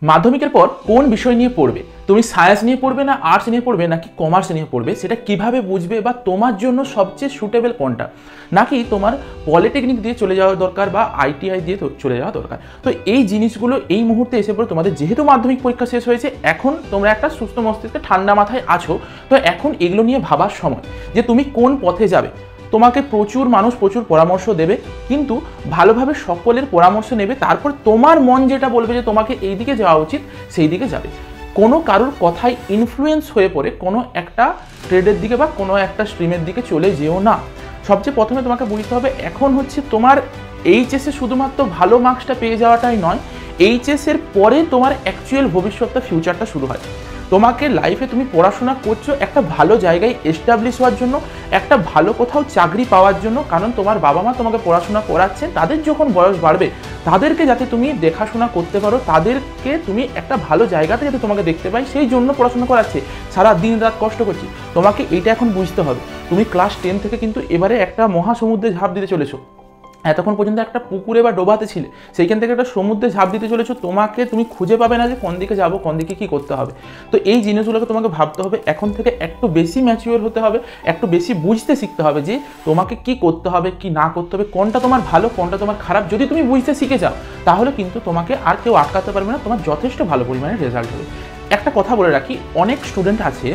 মাধ্যমিকের পর কোন বিষয় নিয়ে পড়বে, তুমি সায়েন্স নিয়ে পড়বে না আর্টস নিয়ে পড়বে নাকি কমার্স নিয়ে পড়বে, সেটা কিভাবে বুঝবে বা তোমার জন্য সবচেয়ে সুটেবল কোনটা, নাকি তোমার পলিটেকনিক দিয়ে চলে যাওয়া দরকার বা আইটিআই দিয়ে চলে যাওয়া দরকার। তো এই জিনিসগুলো এই মুহূর্তে এসে পড়ে তোমাদের, যেহেতু মাধ্যমিক পরীক্ষা শেষ হয়েছে, এখন তোমরা একটা সুস্থ মস্তিষ্কে ঠান্ডা মাথায় আছো, তো এখন এগুলো নিয়ে ভাবার সময় যে তুমি কোন পথে যাবে। তোমাকে প্রচুর মানুষ প্রচুর পরামর্শ দেবে, কিন্তু ভালোভাবে সকলের পরামর্শ নেবে, তারপর তোমার মন যেটা বলবে যে তোমাকে এই দিকে যাওয়া উচিত সেই দিকে যাবে। কোনো কারোর কথায় ইনফ্লুয়েন্স হয়ে পড়ে কোনো একটা ট্রেডের দিকে বা কোনো একটা স্ট্রিমের দিকে চলে যেও না। সবচেয়ে প্রথমে তোমাকে বুঝতে হবে এখন হচ্ছে তোমার এইচএসে শুধুমাত্র ভালো মার্কসটা পেয়ে যাওয়াটাই নয়, এইচএসের পরে তোমার অ্যাকচুয়াল ভবিষ্যৎটা ফিউচারটা শুরু হয়। তোমাকে লাইফে তুমি পড়াশোনা করছো একটা ভালো জায়গায় এস্টাবলিশ হওয়ার জন্য, একটা ভালো কোথাও চাকরি পাওয়ার জন্য, কারণ তোমার বাবা মা তোমাকে পড়াশোনা করাচ্ছে, তাদের যখন বয়স বাড়বে তাদেরকে যাতে তুমি দেখাশোনা করতে পারো, তাদেরকে তুমি একটা ভালো জায়গাতে যাতে তোমাকে দেখতে পাই, সেই জন্য পড়াশোনা করাচ্ছে, সারা দিন রাত কষ্ট করছি। তোমাকে এইটা এখন বুঝতে হবে। তুমি ক্লাস 10 থেকে কিন্তু এবারে একটা মহাসমুদ্রে ঝাঁপ দিতে চলেছো। এতক্ষণ পর্যন্ত একটা পুকুরে বা ডোবাতে ছিলে, সেইখান থেকে একটা সমুদ্রে ঝাঁপ দিতে চলেছো। তুমি খুঁজে পাবে না যে কোন দিকে যাবো, কোন দিকে কী করতে হবে। তো এই জিনিসগুলোকে তোমাকে ভাবতে হবে, এখন থেকে একটু বেশি ম্যাচিওর হতে হবে, একটু বেশি বুঝতে শিখতে হবে যে তোমাকে কি করতে হবে কি না করতে হবে, কোনটা তোমার ভালো কোনটা তোমার খারাপ। যদি তুমি বুঝতে শিখে যাও তাহলে কিন্তু তোমাকে আর কেউ আটকাতে পারবে না, তোমার যথেষ্ট ভালো পরিমাণে রেজাল্ট হবে। একটা কথা বলে রাখি, অনেক স্টুডেন্ট আছে,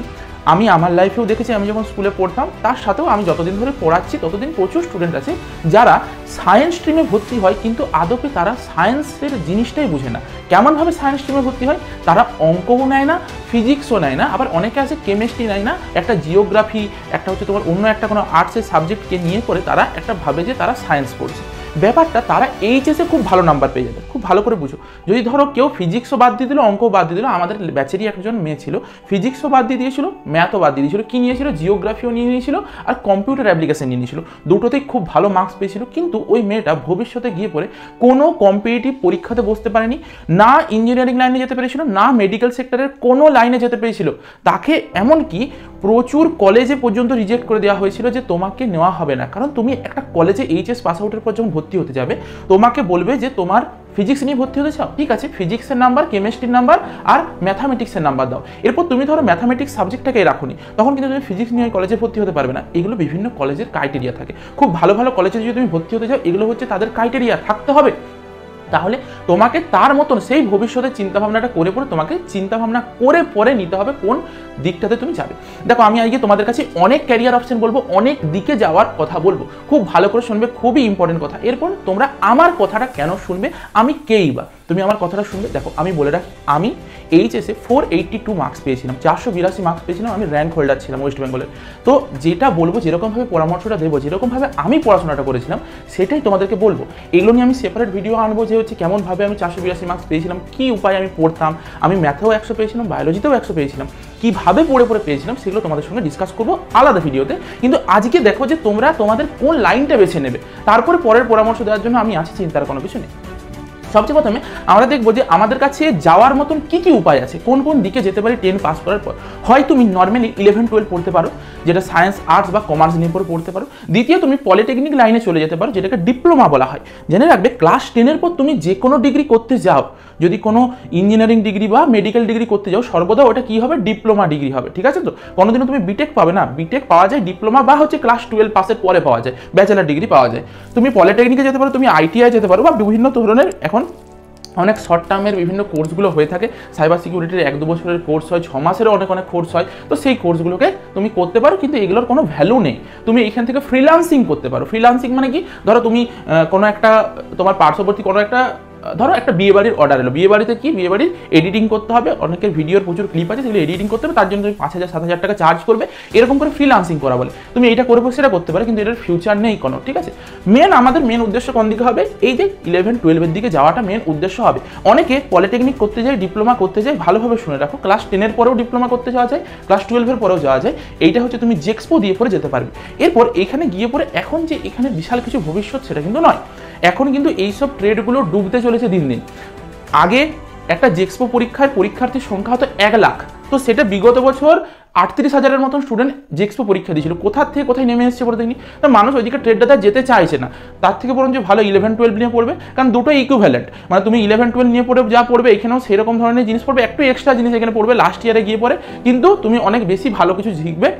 আমি আমার লাইফেও দেখেছি, আমি যখন স্কুলে পড়তাম তার সাথেও আমি যতদিন ধরে পড়াচ্ছি ততদিন প্রচুর স্টুডেন্ট আছে যারা সায়েন্স স্ট্রিমে ভর্তি হয়, কিন্তু আদপে তারা সায়েন্সের জিনিসটাই বুঝে না। কেমনভাবে সায়েন্স স্ট্রিমে ভর্তি হয়, তারা অঙ্কও নেয় না, ফিজিক্সও নেয় না, আবার অনেকে আছে কেমিস্ট্রি নেয় না, একটা জিওগ্রাফি, একটা হচ্ছে তোমার অন্য একটা কোনো আর্টসের সাবজেক্টকে নিয়ে করে তারা একটা ভাবে যে তারা সায়েন্স পড়ছে। ব্যাপারটা তারা এইচএসে খুব ভালো নাম্বার পেয়ে যাবে। খুব ভালো করে বুঝো, যদি ধরো কেউ ফিজিক্সও বাদ দিয়ে দিল, অঙ্কও বাদ দিয়ে দিল, আমাদের ব্যাচেরই একজন মেয়ে ছিল, ফিজিক্সও বাদ দিয়ে দিয়েছিল, ম্যাথও বাদ দিয়ে দিয়েছিল, কী নিয়েছিল, জিওগ্রাফিও নিয়ে নিয়েছিল আর কম্পিউটার অ্যাপ্লিকেশন নিয়ে নিয়েছিল, দুটোতেই খুব ভালো মার্কস পেয়েছিল। কিন্তু ওই মেয়েটা ভবিষ্যতে গিয়ে পড়ে কোনো কম্পিটিটিভ পরীক্ষাতে বসতে পারেনি, না ইঞ্জিনিয়ারিং লাইনে যেতে পেরেছিল, না মেডিকেল সেক্টরের কোনো লাইনে যেতে পেরেছিল। তাকে এমনকি প্রচুর কলেজে পর্যন্ত রিজেক্ট করে দেওয়া হয়েছিল যে তোমাকে নেওয়া হবে না, কারণ তুমি একটা কলেজে এইচএস পাস আউটের পর যখন ভর্তি হতে যাবে তোমাকে বলবে যে তোমার ফিজিক্স নিয়ে ভর্তি হতে চাও, ঠিক আছে, ফিজিক্সের নাম্বার, কেমিস্ট্রির নাম্বার আর ম্যাথামেটিক্সের নাম্বার দাও। এরপর তুমি ধরো ম্যাথামেটিক্স সাবজেক্টটাকে রাখুনি, তখন কিন্তু তুমি ফিজিক্স নিয়ে কলেজে ভর্তি হতে পারবে না। এগুলো বিভিন্ন কলেজের ক্রাইটেরিয়া থাকে। খুব ভালো ভালো কলেজে যদি তুমি ভর্তি হতে চাও, এগুলো হচ্ছে তাদের ক্রাইটেরিয়া, থাকতে হবে। তাহলে তোমাকে তার মতন সেই ভবিষ্যতের চিন্তাভাবনাটা করে পরে তোমাকে চিন্তাভাবনা করে পরে নিতে হবে কোন দিকটাতে তুমি যাবে। দেখো, আমি আজকে তোমাদের কাছে অনেক ক্যারিয়ার অপশন বলবো, অনেক দিকে যাওয়ার কথা বলবো, খুব ভালো করে শুনবে, খুবই ইম্পর্টেন্ট কথা। এরপর তোমরা আমার কথাটা কেন শুনবে, আমি কেই বা, তুমি আমার কথাটা শুনবে। দেখো, আমি বলে রাখি, আমি এইচএসে 482 মার্কস পেয়েছিলাম, 482 মার্কস পেয়েছিলাম, আমি র্যাঙ্ক হোল্ডার ছিলাম ওয়েস্ট বেঙ্গলের। তো যেটা বলবো, যেরকমভাবে পরামর্শটা দেবো, যেরকমভাবে আমি পড়াশোনাটা করেছিলাম সেটাই তোমাদেরকে বলবো। এগুলো নিয়ে আমি সেপারেট ভিডিও আনবো যে হচ্ছে কেমনভাবে আমি 482 মার্কস পেয়েছিলাম, কী উপায়ে আমি পড়তাম, আমি ম্যাথেও 100 পেয়েছিলাম, বায়োলজিতেও 100 পেয়েছিলাম, কীভাবে পড়ে পেয়েছিলাম, সেগুলো তোমাদের সঙ্গে ডিসকাস করবো আলাদা ভিডিওতে। কিন্তু আজকে দেখো যে তোমরা তোমাদের কোন লাইনটা বেছে নেবে, তারপরে পরের পরামর্শ দেওয়ার জন্য আমি আছি, চিন্তার কোনো কিছু নেই। সবচেয়ে প্রথমে আমরা দেখবো যে আমাদের কাছে যাওয়ার মতন কী কী উপায় আছে, কোন কোন দিকে যেতে পারি 10 পাস করার পর। হয় তুমি নর্মালি 11-12 পড়তে পারো, যেটা সায়েন্স আর্টস বা কমার্স নিয়ে পড়তে পারো। দ্বিতীয়, তুমি পলিটেকনিক লাইনে চলে যেতে পারো, যেটাকে ডিপ্লোমা বলা হয়। জেনে রাখবে, ক্লাস 10-এর পর তুমি যে কোনো ডিগ্রি করতে যাও, যদি কোনো ইঞ্জিনিয়ারিং ডিগ্রি বা মেডিকেল ডিগ্রি করতে যাও, সর্বদা ওটা কী হবে, ডিপ্লোমা ডিগ্রি হবে, ঠিক আছে। তো কোনোদিনও তুমি বিটেক পাবে না, বিটেক পাওয়া যায় ডিপ্লোমা বা হচ্ছে ক্লাস 12 পাসের পরে পাওয়া যায়, ব্যাচেলার ডিগ্রি পাওয়া যায়। তুমি পলিটেকনিকে যেতে পারো, তুমি আইটিআই যেতে পারো, বা বিভিন্ন ধরনের এখন অনেক শর্ট টার্মের বিভিন্ন কোর্সগুলো হয়ে থাকে। সাইবার সিকিউরিটির 1-2 বছরের কোর্স হয়, 6 মাসেরও অনেক কোর্স হয়। তো সেই কোর্সগুলোকে তুমি করতে পারো, কিন্তু এগুলোর কোনো ভ্যালু নেই। তুমি এখান থেকে ফ্রিল্যান্সিং করতে পারো। ফ্রিল্যান্সিং মানে কি, ধরো তুমি কোনো একটা তোমার পার্শ্ববর্তী কোনো একটা, ধরো একটা বিয়ে বাড়ির অর্ডার এলো, বিয়ে বাড়িতে কি, বিয়ে বাড়ির এডিটিং করতে হবে, অনেকের ভিডিওর প্রচুর ক্লিপ আছে, সেগুলো এডিটিং করতে হবে, তার জন্য তুমি 5,000-7,000 টাকা চার্জ করবে, এরকম করে ফ্রিল্যান্সিং করা বলে। তুমি এটা করবে, সেটা করতে পারো, কিন্তু এটার ফিউচার নেই কোনো, ঠিক আছে। আমাদের মেন উদ্দেশ্য কোন দিকে হবে, এই যে 11-12-এর দিকে যাওয়াটা মেন উদ্দেশ্য হবে। অনেকে পলিটেকনিক করতে যায়, ডিপ্লোমা করতে যায়, ভালোভাবে শুনে রাখো, ক্লাস 10-এর পরেও ডিপ্লোমা করতে যাওয়া যায়, ক্লাস 12-এর পরেও যাওয়া যায়। এইটা হচ্ছে তুমি জেক্সপো দিয়ে পরে যেতে পারবে। এরপর এখানে গিয়ে পরে এখন যে এখানে বিশাল কিছু ভবিষ্যৎ, সেটা কিন্তু নয়। এখন কিন্তু এইসব ট্রেডগুলো ডুবতে চলেছে দিন দিন। আগে একটা জেক্সপো পরীক্ষার পরীক্ষার্থীর সংখ্যা হতো 1 লাখ, তো সেটা বিগত বছর 38,000-এর মতন স্টুডেন্ট জেক্সপো পরীক্ষা দিয়েছিল। কোথা থেকে কোথায় নেমে এসেছে বলে দেখিনি, তো মানুষ ওইদিকে ট্রেড ডাটা যেতে চাইছে না, তার থেকে বরঞ্চ ভালো 11-12 নিয়ে পড়বে, কারণ দুটো ইকুইভ্যালেন্ট, মানে তুমি 11-12 নিয়ে পড়ে যা পড়বে এখানেও সেরকম ধরনের জিনিস পড়বে, একটু এক্সট্রা জিনিস এখানে পড়বে লাস্ট ইয়ারে গিয়ে পড়ে, কিন্তু তুমি অনেক বেশি ভালো কিছু শিখবে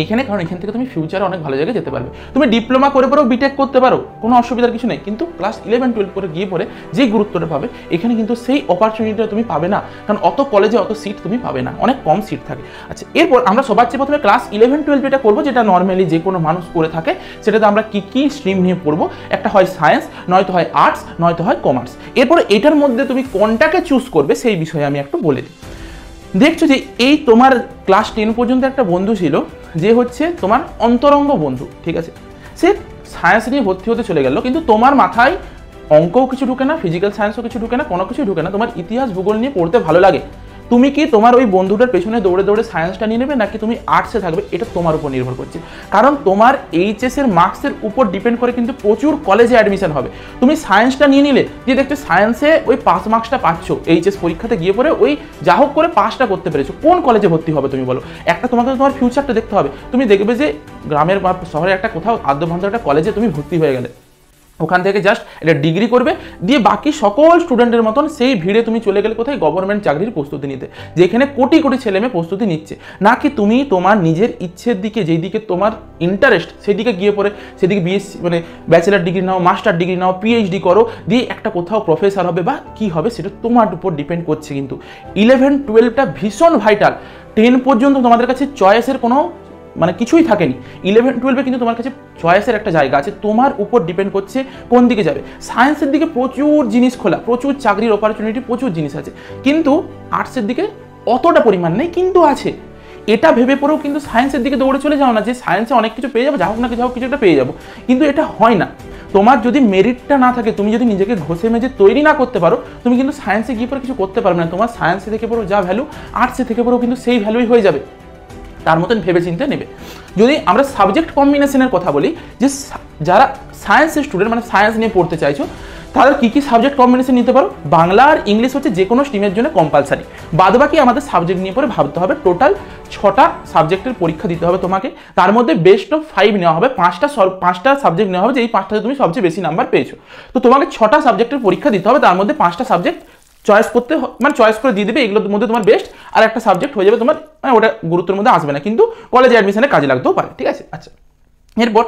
এইখানে, কারণ এখান থেকে তুমি ফিউচারে অনেক ভালো জায়গায় যেতে পারবে। তুমি ডিপ্লোমা করে পরেও বিটেক করতে পারো, কোনো অসুবিধার কিছু নেই, কিন্তু ক্লাস 11-12 করে গিয়ে পরে যে গুরুত্বটা পাবে এখানে কিন্তু সেই অপরচুনিটিটা তুমি পাবে না, কারণ অত কলেজে অত সিট তুমি পাবে না, অনেক কম সিট থাকে। আচ্ছা, এরপর আমরা সবার চেয়ে প্রথমে ক্লাস 11-12 যেটা করবো, যেটা নর্মালি যে কোনো মানুষ করে থাকে, সেটাতে আমরা কি স্ট্রিম নিয়ে পড়বো। একটা হয় সায়েন্স, নয়তো হয় আর্টস, নয়তো হয় কমার্স। এরপর এটার মধ্যে তুমি কোনটাকে চুজ করবে সেই বিষয়ে আমি একটু বলে দিই। দেখছো যে এই তোমার ক্লাস 10 পর্যন্ত একটা বন্ধু ছিল, যে হচ্ছে তোমার অন্তরঙ্গ বন্ধু, ঠিক আছে, সে সায়েন্স নিয়ে ভর্তি হতে চলে গেল, কিন্তু তোমার মাথায় অঙ্কও কিছু ঢুকে না, ফিজিক্যাল সায়েন্সও কিছু ঢুকে না, কোনো কিছুই ঢুকে না, তোমার ইতিহাস ভূগোল নিয়ে পড়তে ভালো লাগে। তুমি কি তোমার ওই বন্ধুটার পেছনে দৌড়ে দৌড়ে সায়েন্সটা নিয়ে নেবে, নাকি তুমি আর্টসে থাকবে, এটা তোমার উপর নির্ভর করছে। কারণ তোমার এইচএসের মার্কসের উপর ডিপেন্ড করে কিন্তু প্রচুর কলেজে অ্যাডমিশন হবে। তুমি সায়েন্সটা নিয়ে নিলে, যে দেখছো সায়েন্সে ওই পাস মার্কসটা পাচ্ছ, এইচএস পরীক্ষাতে গিয়ে পরে ওই যা হোক করে পাসটা করতে পেরেছো, কোন কলেজে ভর্তি হবে তুমি বলো। একটা তোমাকে তোমার ফিউচারটা দেখতে হবে। তুমি দেখবে যে গ্রামের বা শহরে একটা কোথাও আদ্যভ্রান্ত একটা কলেজে তুমি ভর্তি হয়ে গেলে, ওখান থেকে জাস্ট এটা ডিগ্রি করবে, দিয়ে বাকি সকল স্টুডেন্টের মতন সেই ভিড়ে তুমি চলে গেলে কোথায়, গভর্নমেন্ট চাকরির প্রস্তুতি নিতে, যেখানে কোটি কোটি ছেলেমেয়ে প্রস্তুতি নিচ্ছে। নাকি তুমি তোমার নিজের ইচ্ছের দিকে, যেই দিকে তোমার ইন্টারেস্ট সেই দিকে গিয়ে পড়ে সেদিকে বিএসসি মানে ব্যাচেলার ডিগ্রি নাও, মাস্টার ডিগ্রি নাও, পিএইচডি করো, দিয়ে একটা কোথাও প্রফেসর হবে বা কি হবে সেটা তোমার উপর ডিপেন্ড করছে। কিন্তু 11-12টা ভীষণ ভাইটাল। 10 পর্যন্ত তোমাদের কাছে চয়েসের কোনো মানে কিছুই থাকেনি, 11-12 কিন্তু তোমার কাছে চয়েসের একটা জায়গা আছে, তোমার উপর ডিপেন্ড করছে কোন দিকে যাবে। সায়েন্সের দিকে প্রচুর জিনিস খোলা, প্রচুর চাকরির অপরচুনিটি, প্রচুর জিনিস আছে, কিন্তু আর্টসের দিকে অতটা পরিমাণ নেই, কিন্তু আছে। এটা ভেবে পরেও কিন্তু সায়েন্সের দিকে দৌড়ে চলে যাও না, যে সায়েন্সে অনেক কিছু পেয়ে যাবো, যা হোক না যা হোক কিছু একটা পেয়ে যাবো, কিন্তু এটা হয় না। তোমার যদি মেরিটটা না থাকে, তুমি যদি নিজেকে ঘষে মেজে তৈরি না করতে পারো, তুমি কিন্তু সায়েন্সে গিয়ে পরে কিছু করতে পারবে না। তোমার সায়েন্সে থেকে পড়ো যা ভ্যালু, আর্টসে থেকে পড়ো কিন্তু সেই ভ্যালুই হয়ে যাবে। তার মতন ভেবে চিন্তে নেবে। যদি আমরা সাবজেক্ট কম্বিনেশনের কথা বলি, যে যারা সায়েন্সের স্টুডেন্ট মানে সায়েন্স নিয়ে পড়তে চাইছো, তাদের কী কী সাবজেক্ট কম্বিনেশন নিতে পারো। বাংলা আর ইংলিশ হচ্ছে যে কোনো স্ট্রিমের জন্য কম্পালসারি, বাদবাকি আমাদের সাবজেক্ট নিয়ে পরে ভাবতে হবে। টোটাল 6টা সাবজেক্টের পরীক্ষা দিতে হবে তোমাকে, তার মধ্যে বেস্ট অফ 5 নেওয়া হবে, 5টা সাবজেক্ট নেওয়া হবে, যে এই 5টাতে তুমি সবচেয়ে বেশি নাম্বার পেয়েছো। তো তোমাকে 6টা সাবজেক্টের পরীক্ষা দিতে হবে, তার মধ্যে 5টা সাবজেক্ট চয়েস করতে মানে চয়েস করে দিয়ে দেবে, এগুলোর মধ্যে তোমার বেস্ট, আর একটা সাবজেক্ট হয়ে যাবে তোমার মানে ওটা গুরুত্বের মধ্যে আসবে না, কিন্তু কলেজে অ্যাডমিশনে কাজে লাগতেও পারে, ঠিক আছে। আচ্ছা, এরপর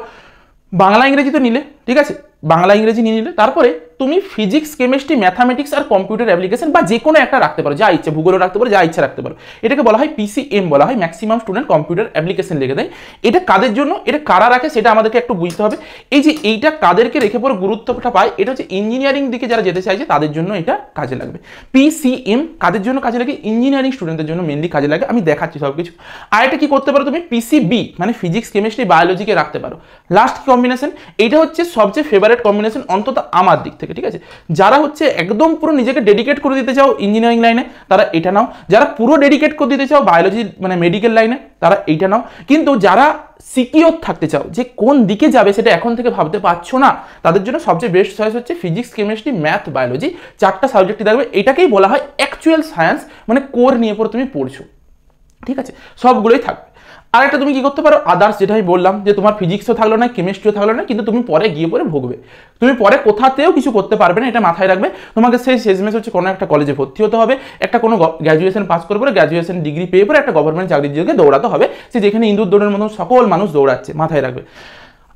বাংলা ইংরেজি তো নিলে, ঠিক আছে, বাংলা ইংরেজি নিয়ে নিলে, তারপরে তুমি ফিজিক্স, কেমিস্ট্রি, ম্যাথামেটিক্স আর কম্পিউটার অ্যাপ্লিকেশন বা যে কোনো একটা রাখতে পারো, যা ইচ্ছে, ভূগোলও রাখতে পারো, যা ইচ্ছা রাখতে পারো। এটাকে বলা হয় পিসিএম বলা হয়, ম্যাক্সিমাম স্টুডেন্ট কম্পিউটার অ্যাপ্লিকেশন লিখে দেয়। এটা কাদের জন্য, এটা কারা রাখে সেটা আমাদেরকে একটু বুঝতে হবে। এই যে এইটা কাদেরকে রেখে পরে গুরুত্বটা পায়, এটা হচ্ছে ইঞ্জিনিয়ারিং দিকে যারা যেতে চাইছে তাদের জন্য এটা কাজে লাগবে। পিসিএম কাদের জন্য কাজে লাগে, ইঞ্জিনিয়ারিং স্টুডেন্টদের জন্য মেনলি কাজে লাগে, আমি দেখাচ্ছি সব কিছু। আর এটা কি করতে পারো তুমি, পিসিবি মানে ফিজিক্স, কেমিস্ট্রি, বায়োলজিকে রাখতে পারো। লাস্ট কম্বিনেশন, এইটা হচ্ছে সবচেয়ে ফেভারিট কম্বিনেশন অন্তত আমার দিক থেকে, ঠিক আছে। যারা হচ্ছে একদম পুরো নিজেকে ডেডিকেট করে দিতে চাও ইঞ্জিনিয়ারিং লাইনে, তারা এটা নাও। যারা পুরো ডেডিকেট করে দিতে চাও বায়োলজি মানে মেডিকেল লাইনে, তারা এইটা নাও। কিন্তু যারা সিকিওর থাকতে চাও যে কোন দিকে যাবে সেটা এখন থেকে ভাবতে পারছো না, তাদের জন্য সবচেয়ে বেস্ট চয়েস হচ্ছে ফিজিক্স, কেমিস্ট্রি, ম্যাথ, বায়োলজি, 4টা সাবজেক্টই থাকবে। এটাকেই বলা হয় অ্যাকচুয়াল সায়েন্স, মানে কোর নিয়ে পরে তুমি পড়ছো, ঠিক আছে, সবগুলোই থাকবে। আর একটা তুমি কি করতে পারো, আদার্স, যেটা আমি বললাম যে তোমার ফিজিক্সও থাকলো না, কেমিস্ট্রিও থাকলো না, কিন্তু তুমি পরে গিয়ে পরে ভুগবে, তুমি পরে কোথাতেও কিছু করতে পারবে না, এটা মাথায় রাখবে। তোমাকে সেই শেষমেশ হচ্ছে কোনো একটা কলেজে ভর্তি হতে হবে, একটা কোনো গ্র্যাজুয়েশন পাস করে পরে গ্র্যাজুয়েশন ডিগ্রি পেয়ে পরে একটা গভর্নমেন্ট চাকরির দিকে দৌড়াতে হবে, সে যেখানে ইন্দুর দৌড়ের মতো সকল মানুষ দৌড়াচ্ছে, মাথায় রাখবে।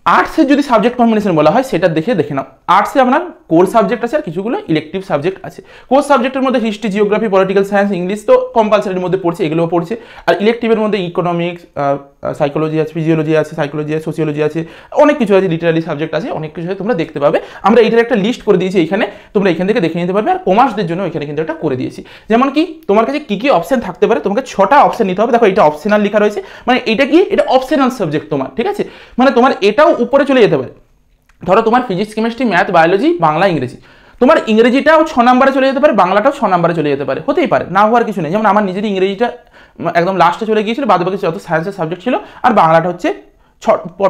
আর্টসের যদি সাবজেক্ট কম্বিনেশন বলা হয় সেটা দেখে নাও। আর্টসে আপনার কোর সাবজেক্ট আছে আর কিছুগুলো ইলেকটিভ সাবজেক্ট আছে। কোর সাবজেক্টের মধ্যে history, geography, political science, English তো কম্পালসারির মধ্যে পড়ছে, এগুলোও পড়ছে। আর ইলেকটিভের মধ্যে ইকোনমিক্স, সাইকোলজি আছে, ফিজিওলজি আছে, সাইকোলজি আছে, সোসিওলজি আছে, অনেক কিছু আছে, লিটারারি সাবজেক্ট আছে, অনেক কিছু তোমরা দেখতে পাবে। আমরা এটার একটা লিস্ট করে দিয়েছি এখানে, তোমরা এখান থেকে দেখে নিতে পারবে। আর কমার্সদের জন্য এখানে কিন্তু একটা করে দিয়েছি, যেমন কি তোমার কাছে কি কি অপশন থাকতে পারে, তোমাকে 6টা অপশন নিতে হবে। দেখো এটা অপশনাল লেখা রয়েছে, মানে এটা কি, এটা অপশনাল সাবজেক্ট তোমার, ঠিক আছে, মানে তোমার এটাও উপরে চলে যেতে পারে। ধরো তোমার physics, chemistry, math, biology, Bangla, ইংরেজি, তোমার ইংরেজিটাও 6 নম্বরে চলে যেতে পারে, বাংলাটাও 6 নম্বরে চলে যেতে পারে, হতেই পারে, না হওয়ার কিছু নেই। যেমন আমার নিজের ইংরেজিটা একদম লাস্টে চলে গিয়েছিল, বাদবাকি যত সায়েন্সের সাবজেক্ট ছিল, আর বাংলাটা হচ্ছে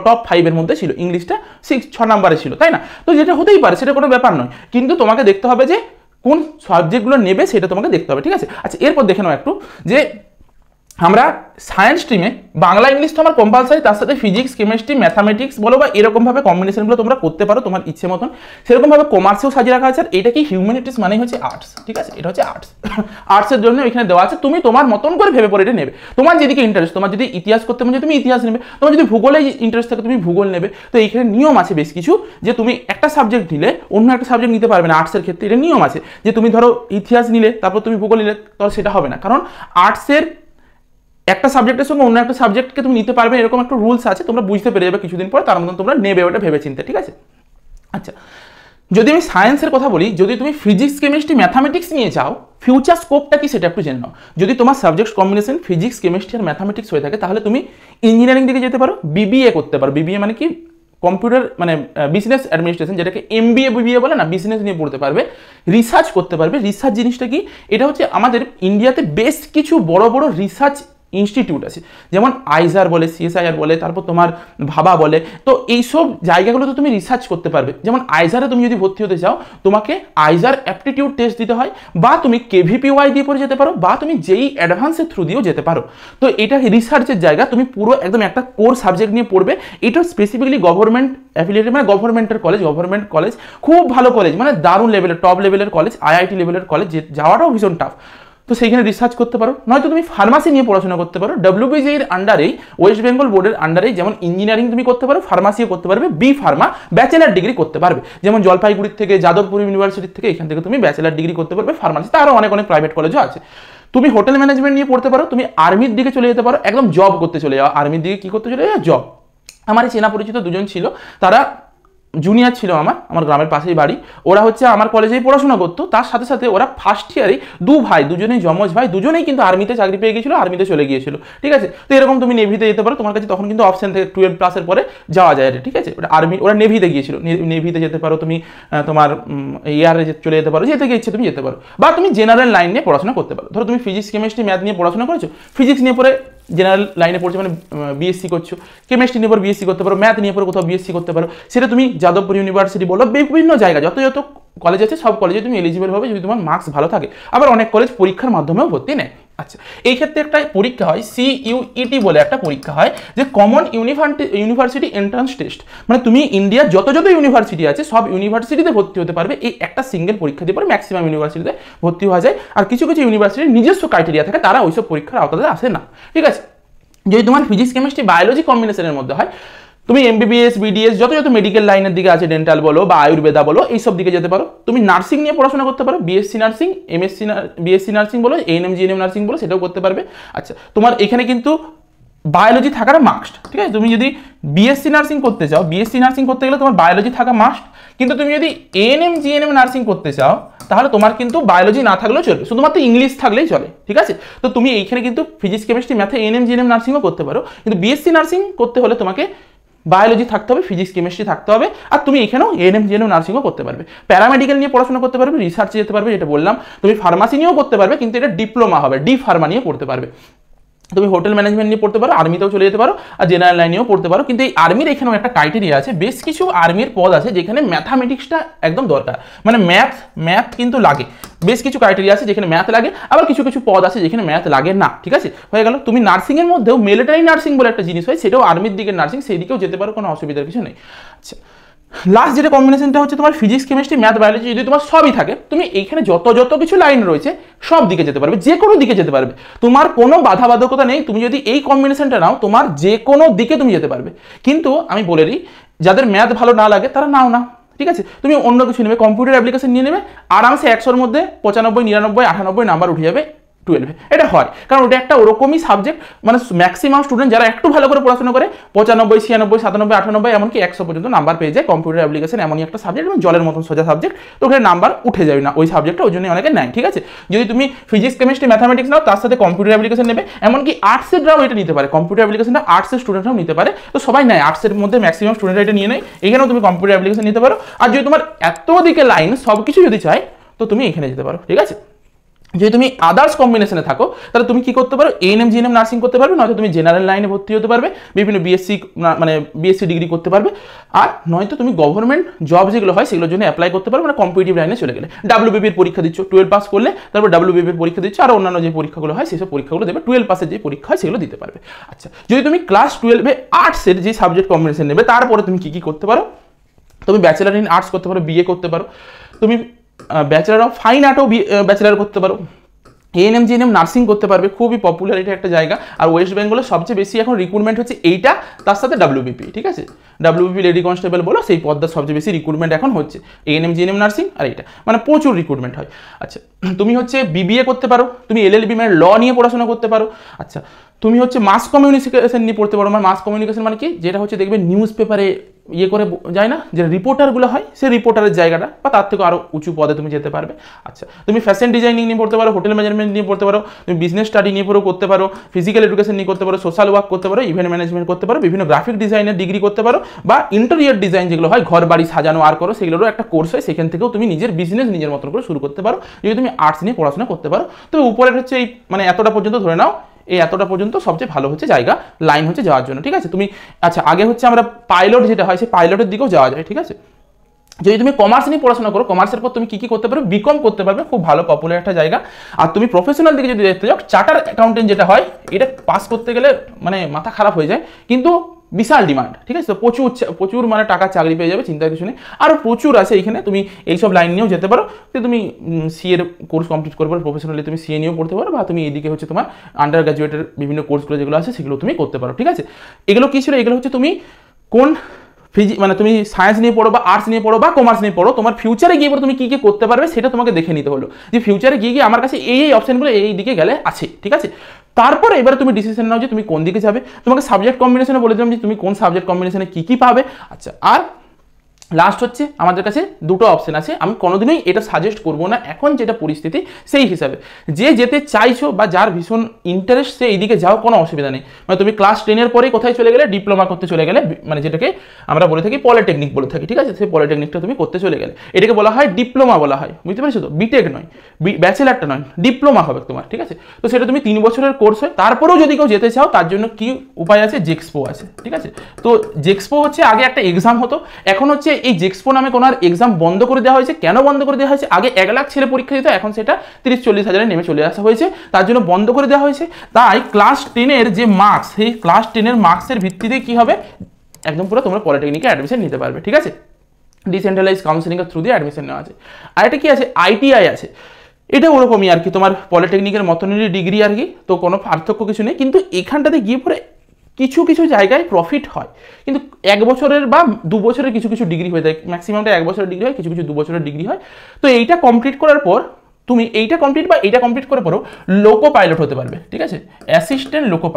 টপ 5-এর মধ্যে ছিল, ইংলিশটা 6 নম্বরে ছিল, তাই না। তো যেটা হতেই পারে, সেটা কোনো ব্যাপার নয়, কিন্তু তোমাকে দেখতে হবে যে কোন সাবজেক্টগুলো নেবে সেটা তোমাকে দেখতে হবে, ঠিক আছে। আচ্ছা, এরপর দেখে নাও একটু যে আমরা সায়েন্স স্ট্রিমে বাংলা ইংলিশ তো আমার কম্পালসারি, তার সাথে ফিজিক্স কেমিস্ট্রি ম্যাথামেটিক্স বলো বা এরকমভাবে কম্বিনেশনগুলো তোমরা করতে পারো তোমার ইচ্ছে মতন, সেরকমভাবে কমার্সেও সাজিয়ে রাখা আছে। আর এটা কি হিউম্যানিটিস মানে হচ্ছে আর্টস, ঠিক আছে, এটা হচ্ছে আর্টস। আর্টসের জন্য এখানে দেওয়া আছে, তুমি তোমার মতন করে ভেবে পড়ে এটা নেবে, তোমার যেদিকে ইন্টারেস্ট। তোমার যদি ইতিহাস করতে মনে হয় তুমি ইতিহাস নেবে, তোমার যদি ভূগোলে ইন্টারেস্ট থাকে তুমি ভূগোল নেবে। তো এইখানে নিয়ম আছে বেশ কিছু, যে তুমি একটা সাবজেক্ট নিলে অন্য একটা সাবজেক্ট নিতে পারবে না। আর্টসের ক্ষেত্রে এটা নিয়ম আছে যে তুমি ধরো ইতিহাস নিলে তারপর তুমি ভূগোল নিলে, তাহলে সেটা হবে না, কারণ আর্টসের একটা সাবজেক্টের সঙ্গে অন্য একটা সাবজেক্টকে তুমি নিতে পারবে, এরকম একটা রুলস আছে, তোমরা বুঝতে পেরে যাবে কিছুদিন পর, তার মতন তোমরা নেবে ওটা ভেবে চিন্তে, ঠিক আছে। আচ্ছা, যদি আমি সায়েন্সের কথা বলি, যদি তুমি ফিজিক্স কেমিস্ট্রি ম্যাথামেটিক্স নিয়ে যাও, ফিউচার স্কোপটা কি সেটা একটু জেনে নাও। যদি তোমার সাবজেক্ট কম্বিনেশন ফিজিক্স কেমিস্ট্রি আর ম্যাথামেটিক্স হয়ে থাকে, তাহলে তুমি ইঞ্জিনিয়ারিং দিকে যেতে পারো, বিবিএ করতে পারো। বিবিএ মানে কি, কম্পিউটার মানে বিজনেস অ্যাডমিনিস্ট্রেশন, যেটাকে এমবিএ বিবিএ বলে না, বিজনেস নিয়ে পড়তে পারবে, রিসার্চ করতে পারবে। রিসার্চ জিনিসটা কি, এটা হচ্ছে আমাদের ইন্ডিয়াতে বেশ কিছু বড় বড় রিসার্চ ইনস্টিটিউট আছে, যেমন আইজার বলে, সিএসআইআর বলে, তারপর তোমার ভাবা বলে। তো এইসব জায়গাগুলোতে তুমি রিসার্চ করতে পারবে। যেমন আইজারে তুমি যদি ভর্তি হতে চাও, তোমাকে আইজার অ্যাপটিটিউড টেস্ট দিতে হয়, বা তুমি কেভিপিওয়াই দিয়ে পড়ে যেতে পারো, বা তুমি যেই অ্যাডভান্সের থ্রু দিয়েও যেতে পারো। তো এটা রিসার্চের জায়গা, তুমি পুরো একদম একটা কোর সাবজেক্ট নিয়ে পড়বে। এটা স্পেসিফিকলি গভর্নমেন্ট অ্যাফিলিয়েটেড, মানে গভর্নমেন্টের কলেজ, গভর্নমেন্ট কলেজ, খুব ভালো কলেজ, মানে দারুণ লেভেলের টপ লেভেলের কলেজ, আইআইটি লেভেলের কলেজ, যাওয়াটাও ভীষণ টাফ। তো সেইখানে রিসার্চ করতে পারো, নয়তো তুমি ফার্মাসি নিয়ে পড়াশোনা করতে পারো। ডব্লিউবিজির আন্ডারেই, ওয়েস্ট বেঙ্গল বোর্ডের আন্ডারেই, যেমন ইঞ্জিনিয়ারিং তুমি করতে পারো, ফার্মাসিও করতে পারবে, বি ফার্মা ব্যাচেলার ডিগ্রি করতে পারবে। যেমন জলপাইগুড়ির থেকে, যাদবপুর ইউনিভার্সিটির থেকে, এখান থেকে তুমি ব্যাচেলার ডিগ্রি করতে পারবে ফার্মাসিতে। আরও অনেক অনেক প্রাইভেট কলেজও আছে। তুমি হোটেল ম্যানেজমেন্ট নিয়ে পড়তে পারো, তুমি আর্মির দিকে চলে যেতে পারো, একদম জব করতে চলে যাও। আর্মির দিকে কি করতে চলে যাও? জব। আমার চেনা পরিচিত দুজন ছিল, তারা জুনিয়র ছিল, আমার গ্রামের পাশেই বাড়ি। ওরা হচ্ছে আমার কলেজেই পড়াশোনা করতো, তার সাথে সাথে ওরা ফার্স্ট ইয়ারেই দুজনেই যমজ ভাই, দুজনেই কিন্তু আর্মিতে চাকরি পেয়ে গিয়েছিল, আর্মিতে চলে গিয়েছিল, ঠিক আছে। তো এরকম তুমি নেভিতে যেতে পারো, তোমার কাছে তখন কিন্তু অপশন থেকে 12 প্লাসের পরে যাওয়া যায়, ঠিক আছে। ওটা আর্মি, ওরা নেভিতে গিয়েছিল, নেভিতে যেতে পারো তুমি। তোমার এয়ারে চলে যেতে পারো, যেতে ইচ্ছে তুমি যেতে পারো। বা তুমি জেনারেল লাইন নিয়ে পড়াশোনা করতে পারো। ধরো তুমি ফিজিক্স কেমিস্ট্রি ম্যাথ নিয়ে পড়াশোনা করেছো, ফিজিক্স নিয়ে পরে জেনারেল লাইনে পড়ছো, মানে বিএসসি করছো, কেমিস্ট্রি নিয়ে পরে বিএসসি করতে পারো, ম্যাথ নিয়ে পরে কোথাও বিএসসি করতে পারো। সেটা তুমি যাদবপুর ইউনিভার্সিটি বলো, বিভিন্ন জায়গা যত কলেজ আছে সব কলেজে তুমি এলিজিবল হবে যদি তোমার মার্কস ভালো থাকে। আবার অনেক কলেজ পরীক্ষার মাধ্যমেও ভর্তি নেয়। আচ্ছা, এই ক্ষেত্রে একটা পরীক্ষা হয়, CUET বলে একটা পরীক্ষা হয়, যে কমন ইউনিভার্সিটি এন্ট্রান্স টেস্ট। মানে তুমি ইন্ডিয়ার যত ইউনিভার্সিটি আছে সব ইউনিভার্সিটিতে ভর্তি হতে পারবে এই একটা সিঙ্গেল পরীক্ষা দিয়ে পরে। ম্যাক্সিমাম ইউনিভার্সিটিতে ভর্তি হওয়া যায়। আর কিছু কিছু ইউনিভার্সিটির নিজস্ব ক্রাইটেরিয়া থাকে, তারা ওইসব পরীক্ষার আওতাতে আসে না, ঠিক আছে। যদি তোমার ফিজিক্স কেমিস্ট্রি বায়োলজি কম্বিনেশনের মধ্যে হয়, তুমি এমবিবিএস বিডিএস যত মেডিকেল লাইনের দিকে আছে, ডেন্টাল বলো বা আয়ুর্বেদা বলো, এইসব দিকে যেতে পারো। তুমি নার্সিং নিয়ে পড়াশোনা করতে পারো, বিএসসি নার্সিং, বিএসসি নার্সিং বলো, এএনএম জিএনএম নার্সিং বলো, সেটাও করতে পারবে। আচ্ছা, তোমার এখানে কিন্তু বায়োলজি থাকাটা মাস্ট, ঠিক আছে। তুমি যদি বিএসসি নার্সিং করতে চাও, বিএসসি নার্সিং করতে গেলে তোমার বায়োলজি থাকা মাস্ট। কিন্তু তুমি যদি এএনএম জিএনএম নার্সিং করতে চাও, তাহলে তোমার কিন্তু বায়োলজি না থাকলেও চলবে, শুধুমাত্র ইংলিশ থাকলেই চলে, ঠিক আছে। তো তুমি এইখানে কিন্তু ফিজিক্স কেমিস্ট্রি ম্যাথে এএনএম জিএনএম নার্সিংও করতে পারো, কিন্তু বিএসসি নার্সিং করতে হলে তোমাকে বায়োলজি থাকতে হবে, ফিজিক্স কেমিস্ট্রি থাকতে হবে। আর তুমি এখানেও এএনএম জিএনএম নার্সিংও করতে পারবে, প্যারামেডিক্যাল নিয়ে পড়াশোনা করতে পারবে, রিসার্চে যেতে পারবে, যেটা বললাম। তুমি ফার্মাসি নিয়েও করতে পারবে, কিন্তু এটা ডিপ্লোমা হবে, ডি ফার্মা নিয়ে পড়তে পারবে। তুমি হোটেল ম্যানেজমেন্ট নিয়ে পড়তে পারো, আর্মিতেও চলে যেতে পারো, আর জেনারেল লাইনেও পড়তে পারো। কিন্তু এই আর্মির এখানেও একটা ক্রাইটেরিয়া আছে, বেশ কিছু আর্মির পদ আছে যেখানে ম্যাথামেটিক্সটা একদম দরকার, মানে ম্যাথ কিন্তু লাগে। বেশ কিছু ক্রাইটেরিয়া আছে যেখানে ম্যাথ লাগে, আবার কিছু কিছু পদ আছে যেখানে ম্যাথ লাগে না, ঠিক আছে। হয়ে গেল। তুমি নার্সিংয়ের মধ্যেও মিলিটারি নার্সিং বলে একটা জিনিস হয়, সেটাও আর্মির দিকের নার্সিং, সেই দিকেও যেতে পারো, কোনো অসুবিধার কিছু নেই। আচ্ছা, লাস্ট যেটা কম্বিনেশনটা হচ্ছে তোমার ফিজিক্স কেমিস্ট্রি ম্যাথ বায়োলজি, যদি তোমার সবই থাকে, তুমি এইখানে যত কিছু লাইন রয়েছে সব দিকে যেতে পারবে, যে কোনো দিকে যেতে পারবে, তোমার কোনো বাধাবাধকতা নেই। তুমি যদি এই কম্বিনেশনটা নাও, তোমার যে কোনো দিকে তুমি যেতে পারবে। কিন্তু আমি বলে দিই, যাদের ম্যাথ ভালো না লাগে তারা নাও না, ঠিক আছে। তুমি অন্য কিছু নেবে, কম্পিউটার অ্যাপ্লিকেশন নিয়ে নেবে, আরামসে 100-র মধ্যে 95, 99, 98 নাম্বার উঠে যাবে 12-এ। এটা হয় কারণ ওটা একটা ওরকমই সাবজেক্ট, মানে ম্যাক্সিমাম স্টুডেন্ট যারা একটু ভালো করে পড়াশোনা করে 95, 96, 97, 98 এমনকি 100 পর্যন্ত নাম্বার পেয়ে যায়। কম্পিউটার অ্যাপ্লিকেশন এমনই একটা সাবজেক্ট, এবং জলের মতন সোজা সাবজেক্ট, তো ওখানে নাম্বার উঠে যাবে না ওই সাবজেক্টটা, ওই জন্য অনেকে নেয়, ঠিক আছে। যদি তুমি ফিজিক্স কেমিস্ট্রি ম্যাথামেটিক্স নাও, তার সাথে কম্পিউটার অ্যাপ্লিকেশন নেবে, এমনকি আর্টসেররাও এটা নিতে পারে, কম্পিউটার অ্যাপ্লিকেশনটা আর্টসের স্টুডেন্টরাও নিতে পারে। তো সবাই নেয়, আর্টসের মধ্যে ম্যাক্সিমাম স্টুডেন্টরা এটা নিয়ে নেয়, এখানেও তুমি কম্পিউটার অ্যাপ্লিকেশন নিতে পারো। আর যদি তোমার এত দিকে লাইন সব কিছু যদি চাই, তো তুমি এখানে যেতে পারো, ঠিক আছে। যদি তুমি আদার্স কম্বিনেশনে থাকো তাহলে তুমি কি করতে পারো, এএনএম জিএনএম নার্সিং করতে পারবে, নয়তো তুমি জেনারেল লাইনে ভর্তি হতে পারবে, বিভিন্ন বিএসসি ডিগ্রি করতে পারবে, আর নয়তো তুমি গভর্নমেন্ট জব যেগুলো হয় সেগুলোর জন্য অ্যাপ্লাই করতে পারবে, মানে কম্পিটিটিভ লাইনে চলে গেলে। ডাব্লিউবিপির পরীক্ষা দিচ্ছ, 12 পাস করলে তারপর ডাব্লিউবিপির পরীক্ষা দিচ্ছ, আর অন্যান্য যে পরীক্ষাগুলো হয় সেসব পরীক্ষাগুলো দেবে, 12 পাসের যে পরীক্ষা হয় সেগুলো দিতে পারবে। আচ্ছা, যদি তুমি ক্লাস 12-এ আর্টসের যে সাবজেক্ট কম্বিনেশন নেবে তারপরে তুমি কি করতে পারো, তুমি ব্যাচেলার ইন আর্টস করতে পারো, বিএ করতে পারো, তুমি ব্যাচেলার অফ ফাইন আর্টও ব্যাচেলার করতে পারো, এএনএম জিএনএম নার্সিং করতে পারবে, খুবই পপুলার এটা একটা জায়গা। আর ওয়েস্ট বেঙ্গলের সবচেয়ে বেশি এখন রিক্রুটমেন্ট হচ্ছে এইটা, তার সাথে ডাব্লিউবিপি, ঠিক আছে, ডাব্লিউবিপি লেডি কনস্টেবল বলো, সেই পদটা সবচেয়ে বেশি রিক্রুটমেন্ট এখন হচ্ছে, এএনএম জিএনএম নার্সিং আর এটা, মানে প্রচুর রিক্রুটমেন্ট হয়। আচ্ছা, তুমি হচ্ছে বিবিএ করতে পারো, তুমি এলএলবি মানে ল নিয়ে পড়াশোনা করতে পারো। আচ্ছা, তুমি হচ্ছে মাস কমিউনিকেশন নিয়ে পড়তে পারো, মানে মাস কমিউনিকেশন মানে কি, যেটা হচ্ছে দেখবে নিউজ পেপারে ইয়ে করে যায় না, যে রিপোর্টারগুলো হয়, সেই রিপোর্টারের জায়গাটা বা তার থেকে আরও উঁচু পদে তুমি যেতে পারবে। আচ্ছা, তুমি ফ্যাশন ডিজাইনিং নিয়ে পড়তে পারো, হোটেল ম্যানেজমেন্ট নিয়ে পড়তে পারো, তুমি বিজনেস স্টাডি নিয়ে পড়েও করতে পারো, ফিজিক্যাল এডুকেশন নিয়ে করতে পারো, সোশ্যাল ওয়ার্ক করতে পারো, ইভেন্ট ম্যানেজমেন্ট করতে পারো, বিভিন্ন গ্রাফিক ডিজাইনের ডিগ্রি করতে পারো, বা ইন্টেরিয়র ডিজাইন যেগুলো হয় ঘর বাড়ি সাজানো আর করো, সেগুলোরও একটা কোর্স হয়, সেখান থেকেও তুমি নিজের বিজনেস নিজের মতন করে শুরু করতে পারো, যদি তুমি আর্টস নিয়ে পড়াশোনা করতে পারো। তবে উপরের হচ্ছে এই মানে এতটা পর্যন্ত ধরে নাও, এই এতটা পর্যন্ত সবচেয়ে ভালো হচ্ছে জায়গা লাইন হচ্ছে যাওয়ার জন্য, ঠিক আছে। তুমি আচ্ছা, আগে হচ্ছে আমরা পাইলট যেটা হয় সেই পাইলটের দিকেও যাওয়া যায়, ঠিক আছে। যদি তুমি কমার্স নিয়ে পড়াশোনা করো, কমার্সের পর তুমি কি করতে পারো, বিকম করতে পারবে, খুব ভালো পপুলার একটা জায়গা। আর তুমি প্রফেশনাল দিকে যদি দেখতে যাও, চার্টার অ্যাকাউন্টেন্ট যেটা হয়, এটা পাস করতে গেলে মানে মাথা খারাপ হয়ে যায়, কিন্তু বিশাল ডিমান্ড, ঠিক আছে। তো প্রচুর মানে টাকা চাকরি পেয়ে যাবে, চিন্তার কিছু নেই। আরও প্রচুর আছে এইখানে, তুমি এইসব লাইন নিয়েও যেতে পারো। তো তুমি সিএর কোর্স কমপ্লিট করতে পারো, প্রফেশনালি তুমি সিএ নিয়েও পড়তে পারো, বা তুমি এইদিকে হচ্ছে তোমার আন্ডার গ্র্যাজুয়েটের বিভিন্ন কোর্সগুলো যেগুলো আছে সেগুলো তুমি করতে পারো, ঠিক আছে। এগুলো কী ছিল, এগুলো হচ্ছে তুমি কোন মানে তুমি সায়েন্স নিয়ে পড়ো বা আর্টস নিয়ে পড়ো বা কমার্স নিয়ে পড়ো, তোমার ফিউচারে গিয়ে পড়ো তুমি কী করতে পারবে সেটা তোমাকে দেখে নিতে হলো, যে ফিউচারে গিয়ে আমার কাছে এই অপশানগুলো এই দিকে গেলে আছে, ঠিক আছে। তারপরে এবারে তুমি ডিসিশন নাও যে তুমি কোন দিকে যাবে। তোমাকে সাবজেক্ট কম্বিনেশনে বলে দিলাম যে তুমি কোন সাবজেক্ট কম্বিনেশনে কী পাবে। আচ্ছা, আর লাস্ট হচ্ছে আমাদের কাছে দুটো অপশন আছে, আমি কোনোদিনই এটা সাজেস্ট করবো না এখন যেটা পরিস্থিতি সেই হিসাবে, যে যেতে চাইছো বা যার ভীষণ ইন্টারেস্ট সে এইদিকে যাও, কোনো অসুবিধা নেই। মানে তুমি ক্লাস 10-এর পরেই কোথায় চলে গেলে, ডিপ্লোমা করতে চলে গেলে, মানে যেটাকে আমরা বলে থাকি পলিটেকনিক বলে থাকি, ঠিক আছে। সেই পলিটেকনিকটা তুমি করতে চলে গেলে, এটাকে বলা হয় ডিপ্লোমা বলা হয়, বুঝতে পেরেছো তো, বিটেক নয়, ব্যাচেলারটা নয়, ডিপ্লোমা হবে তোমার, ঠিক আছে। তো সেটা তুমি 3 বছরের কোর্স হয়। তারপরেও যদি কেউ যেতে চাও তার জন্য কি উপায় আছে, জেক্সপো আছে, ঠিক আছে। তো জেক্সপো হচ্ছে আগে একটা এক্সাম হতো, এখন হচ্ছে এই জেক্সপো নামে কোনো আর এক্সাম বন্ধ করে দেওয়া হয়েছে। কেন বন্ধ করে দেওয়া হয়েছে, আগে 1 লাখ ছেলে পরীক্ষা দিত, এখন সেটা 30-40 হাজারে নেমে চলে আসা হয়েছে, তার জন্য বন্ধ করে দেওয়া হয়েছে। তাই ক্লাস 10-এর যে মার্কস, সেই ক্লাস 10-এর মার্কসের ভিত্তিতে কি হবে, একদম পুরো তোমরা পলিটেকনিকে অ্যাডমিশন নিতে পারবে, ঠিক আছে। ডিসেন্ট্রালাইজ কাউন্সিলিংয়ের থ্রু দিয়ে অ্যাডমিশন নেওয়া আছে। আর এটা কি আছে, আইটিআই আছে, এটা ওরকমই আর কি, তোমার পলিটেকনিকের মতনেরই ডিগ্রি আর কি, তো কোনো পার্থক্য কিছু নেই। কিন্তু এখানটাতে গিয়ে পরে কিছু কিছু জায়গায় প্রফিট হয়, কিন্তু 1 বছরের বা 2 বছরের কিছু কিছু ডিগ্রি হয়ে যায়, ম্যাক্সিমামটা 1 বছরের ডিগ্রি হয়, কিছু কিছু 2 বছরের ডিগ্রি হয়। তো এইটা কমপ্লিট করার পর তুমি এইটা কমপ্লিট বা এইটা কমপ্লিট করে পরও লোকো পাইলট হতে পারবে, ঠিক আছে। অ্যাসিস্ট্যান্ট লোকো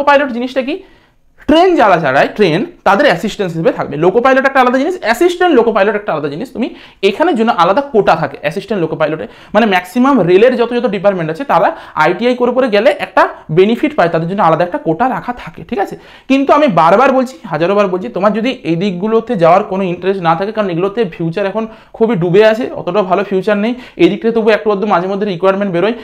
পাইলট জিনিসটা কি, ট্রেন যারা চালায় ট্রেন, তাদের অ্যাসিস্ট্যান্ট হিসেবে থাকবে। লোকো পাইলট একটা আলাদা জিনিস, অ্যাসিস্ট্যান্ট লোকো পাইলট একটা আলাদা জিনিস। তুমি এখানের জন্য আলাদা কোটা থাকে অ্যাসিস্ট্যান্ট লোকো পাইলটে, মানে ম্যাক্সিমাম রেলের যত ডিপার্টমেন্ট আছে তারা আইটিআই করে গেলে একটা বেনিফিট পায়, তাদের জন্য আলাদা একটা কোটা রাখা থাকে, ঠিক আছে। কিন্তু আমি বারবার বলছি, হাজারো বার বলছি, তোমার যদি এই দিকগুলোতে যাওয়ার কোনো ইন্টারেস্ট না থাকে, কারণ এগুলোতে ফিউচার এখন খুবই ডুবে আছে, অতটা ভালো ফিউচার নেই। এই দিকটা তবু একটু আধটু মাঝে মধ্যে রিকোয়ারমেন্ট বেরোয়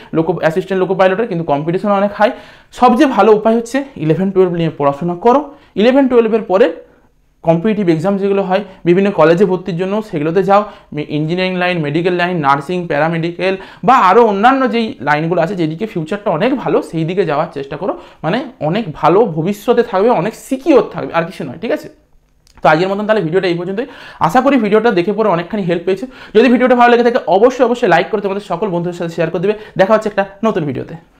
অ্যাসিস্ট্যান্ট লোকো পাইলটের, কিন্তু কম্পিটিশন অনেক হাই। সবচেয়ে ভালো উপায় হচ্ছে 11-12 নিয়ে পড়াশোনা করো। 11-12-এর পরে কম্পিটিটিভ এক্সাম যেগুলো হয় বিভিন্ন কলেজে ভর্তির জন্য, সেগুলোতে যাও। Engineering line, medical line, nursing, paramedical বা আরও অন্যান্য যেই লাইনগুলো আছে যেদিকে ফিউচারটা অনেক ভালো, সেই দিকে যাওয়ার চেষ্টা করো, মানে অনেক ভালো ভবিষ্যতে থাকবে, অনেক সিকিওর থাকবে, আর কিছু নয়, ঠিক আছে। তো আজকের মতন তাহলে ভিডিওটা এই পর্যন্তই। আশা করি ভিডিওটা দেখে পরে অনেকখানি হেল্প পেয়েছে। যদি ভিডিওটা ভালো লেগে থাকে অবশ্যই লাইক করে তোমাদের সকল বন্ধুদের সাথে শেয়ার করে দেবে। দেখা হচ্ছে একটা নতুন ভিডিওতে।